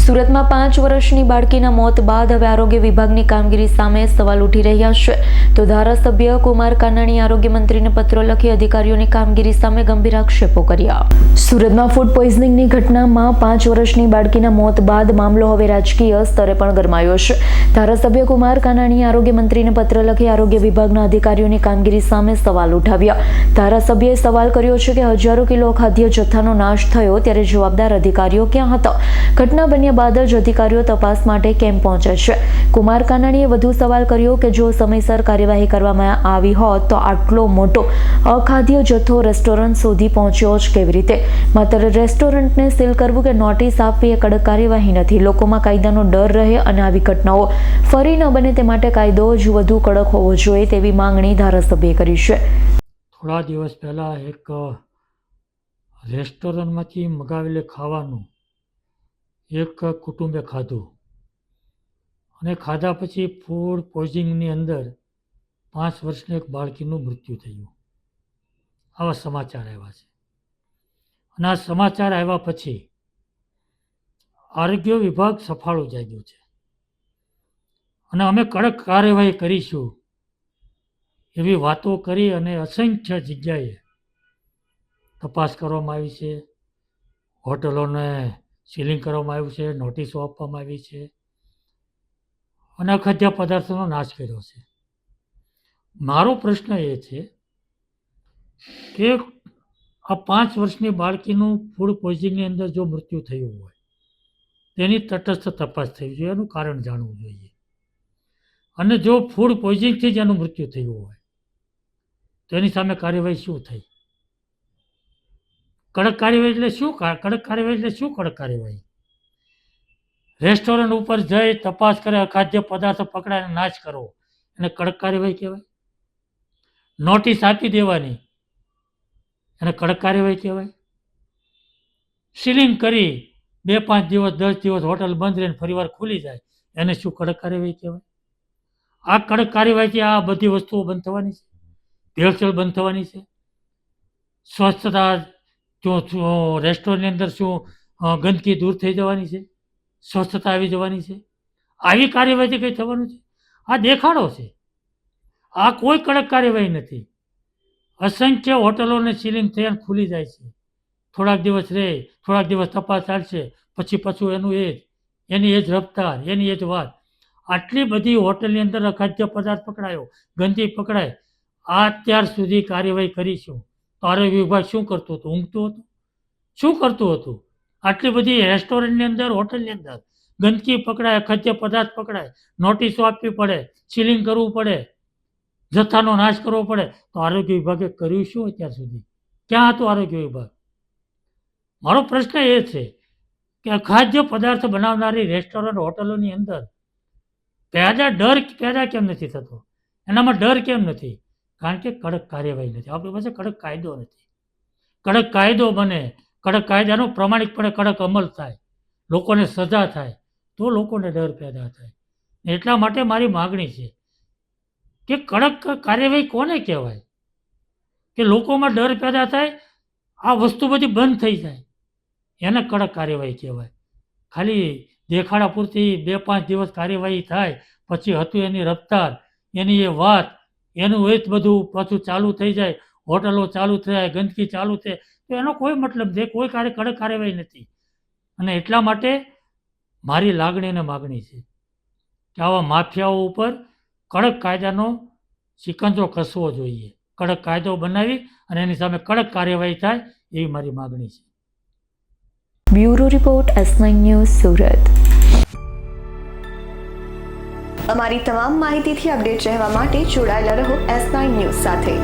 સુરતમાં 5 વર્ષની બાળકીના મોત બાદ હવે આરોગ્ય વિભાગની કામગીરી સામે સવાલ ઉઠી રહ્યા છે. તો ધારાસભ્ય કુમાર કાનાણીએ આરોગ્ય મંત્રીને પત્ર લખી અધિકારીઓની કામગીરી સામે ગંભીર આક્ષેપો કર્યા. સુરતમાં ફૂડ પોઈઝનિંગની ઘટનામાં 5 વર્ષની બાળકીના મોત બાદ મામલો હવે રાજકીય સ્તરે પણ ગરમાયો છે. ધારાસભ્ય કુમાર કાનાણીએ આરોગ્ય મંત્રીને પત્ર લખી આરોગ્ય વિભાગના અધિકારીઓની કામગીરી સામે સવાલ ઉઠાવ્યા. ધારાસભ્યએ સવાલ કર્યો છે કે હજારો કિલો ખાદ્ય જથ્થાનો નાશ થયો ત્યારે જવાબદાર અધિકારીઓ ક્યાં હતા? ઘટના બન્યા બાદ જ અધિકારીઓ તપાસ માટે કેમ પહોંચે છે? કુમાર કાનાણીએ વધુ સવાલ કર્યો કે જો સમયસર કાર્યવાહી કરવામાં આવી હોત તો આટલો મોટો અખાદ્ય જથ્થો રેસ્ટોરન્ટ સુધી પહોંચ્યો જ કેવી રીતે? માત્ર રેસ્ટોરન્ટને સીલ કરવું કે નોટિસ આપવી એ કડક કાર્યવાહી નથી. લોકોમાં કાયદાનો ડર રહે અને આવી ઘટનાઓ ફરી ન બને તે માટે કાયદો જ વધુ કડક હોવો જોઈએ તેવી માંગણી ધારાસભ્યએ કરી છે. થોડા દિવસ પહેલાં એક રેસ્ટોરન્ટમાંથી મગાવેલે ખાવાનું એક કુટુંબે ખાધું અને ખાધા પછી ફૂડ પોઈઝનિંગની અંદર 5 વર્ષની એક બાળકીનું મૃત્યુ થયું. આવા સમાચાર આવ્યા છે અને આ સમાચાર આવ્યા પછી આરોગ્ય વિભાગ સફાળું જાગ્યું છે અને અમે કડક કાર્યવાહી કરીશું એવી વાતો કરી અને અસંખ્ય જગ્યાએ તપાસ કરવામાં આવી છે. હોટલોને સીલિંગ કરવામાં આવ્યું છે, નોટિસો આપવામાં આવી છે અને અખાદ્ય પદાર્થોનો નાશ કર્યો છે. મારો પ્રશ્ન એ છે કે આ 5 વર્ષની બાળકીનું ફૂડ પોઈઝનિંગની અંદર જો મૃત્યુ થયું હોય તેની તટસ્થ તપાસ થવી જોઈએ, એનું કારણ જાણવું જોઈએ. અને જો ફૂડ પોઈઝનિંગથી જ એનું મૃત્યુ થયું હોય તો એની સામે કાર્યવાહી શું થઈ? કડક કાર્યવાહી એટલે શું? કડક કાર્યવાહી એટલે શું? કડક કાર્યવાહી રેસ્ટોરન્ટ ઉપર જઈ તપાસ કરે, અખાદ્ય પદાર્થો પકડાય નાશ કરવો, એને કડક કાર્યવાહી કહેવાય? નોટિસ આપી દેવાની એને કડક કાર્યવાહી કહેવાય? સીલિંગ કરી 2-5 દિવસ 10 દિવસ હોટલ બંધ રહીને ફરીવાર ખુલી જાય એને શું કડક કાર્યવાહી કહેવાય? આ કડક કાર્યવાહીથી આ બધી વસ્તુઓ બંધ થવાની છે, ભેળસેળ બંધ થવાની છે. સ્વચ્છતા જો રેસ્ટોરન્ટની અંદર શું ગંદકી દૂર થઈ જવાની છે, સ્વચ્છતા આવી જવાની છે. આવી કાર્યવાહીથી કંઈ થવાનું છે? આ દેખાડો છે, આ કોઈ કડક કાર્યવાહી નથી. અસંખ્ય હોટલોને સીલિંગ થઈને ખુલી જાય છે, થોડાક દિવસ રહે, થોડાક દિવસ તપાસ ચાલશે, પછી પાછું એની એ જ રફતાર, એની એ જ વાત. આટલી બધી હોટલની અંદર અખાદ્ય પદાર્થ પકડાયો, ગંદકી પકડાય, આ અત્યાર સુધી કાર્યવાહી કરીશું તો આરોગ્ય વિભાગ શું કરતું હતું? ઊંઘતું હતું? શું કરતું હતું? આટલી બધી રેસ્ટોરન્ટની અંદર, હોટલની અંદર ગંદકી પકડાય, અખાદ્ય પદાર્થ પકડાય, નોટિસો આપવી પડે, સીલિંગ કરવું પડે, જથ્થાનો નાશ કરવો પડે, તો આરોગ્ય વિભાગે કર્યું શું અત્યાર સુધી? ક્યાં હતું આરોગ્ય વિભાગ? મારો પ્રશ્ન એ છે કે અખાદ્ય પદાર્થ બનાવનારી રેસ્ટોરન્ટ, હોટલોની અંદર ડર પેદા કેમ નથી થતો? એનામાં ડર કેમ નથી? કારણ કે કડક કાર્યવાહી નથી. આપણી પાસે કડક કાયદો નથી. કડક કાયદો બને, કડક કાયદાનો પ્રમાણિકપણે કડક અમલ થાય, લોકોને સજા થાય તો લોકોને ડર પેદા થાય. એટલા માટે મારી માગણી છે કે કડક કાર્યવાહી કોને કહેવાય? કે લોકોમાં ડર પેદા થાય, આ વસ્તુ બધી બંધ થઈ જાય, એને કડક કાર્યવાહી કહેવાય. ખાલી દેખાડા પૂરતી 2-5 દિવસ કાર્યવાહી થાય પછી હતું એની રફતાર, એની એ વાત, એનું એ જ બધું પાછું ચાલુ થઈ જાય, હોટલો ચાલુ થાય, ગંદકી ચાલુ થાય, તો એનો કોઈ મતલબ નથી, કોઈ કડક કાર્યવાહી નથી. અને એટલા માટે મારી લાગણી અને માગણી છે કે આવા માફિયાઓ ઉપર કડક કાયદાનો શિકંજો કસવો જોઈએ, કડક કાયદો બનાવી અને એની સામે કડક કાર્યવાહી થાય એવી મારી માગણી છે. Bureau report S9 news Surat. અમારી તમામ માહિતીથી અપડેટ રહેવા માટે જોડાયેલા રહો S9 ન્યૂઝ સાથે.